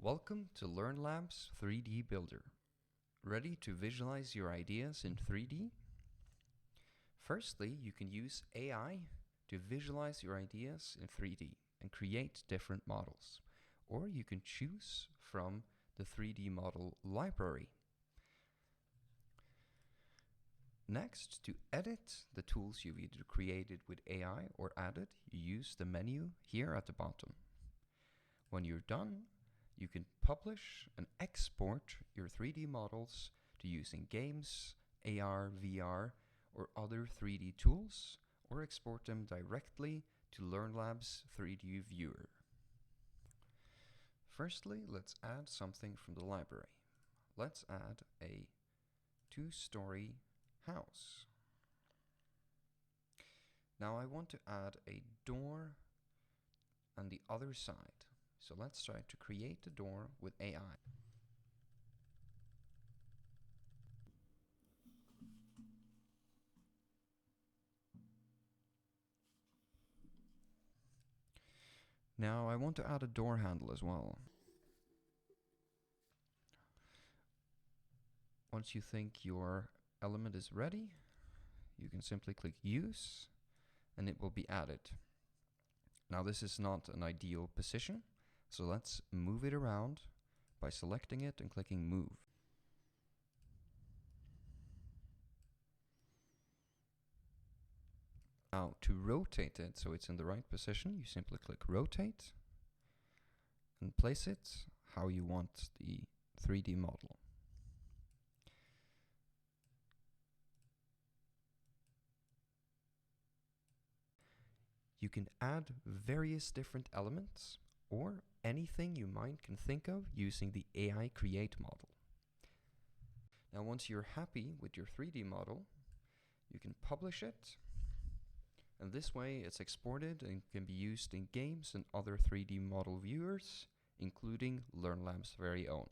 Welcome to Learnlab's 3D Builder. Ready to visualize your ideas in 3D? Firstly, you can use AI to visualize your ideas in 3D and create different models. Or you can choose from the 3D model library. Next, to edit the tools you've either created with AI or added, you use the menu here at the bottom. When you're done, you can publish and export your 3D models to use in games, AR, VR, or other 3D tools, or export them directly to Learnlab's 3D viewer. Firstly, let's add something from the library. Let's add a 2-story house. Now I want to add a door on the other side. So let's try to create the door with AI. Now I want to add a door handle as well. Once you think your element is ready, you can simply click Use and it will be added. Now this is not an ideal position, so let's move it around by selecting it and clicking Move. Now to rotate it so it's in the right position, you simply click Rotate and place it how you want the 3D model. You can add various different elements or anything you mind can think of using the AI Create model. Now once you're happy with your 3D model, you can publish it, and this way it's exported and can be used in games and other 3D model viewers, including Learnlab's very own.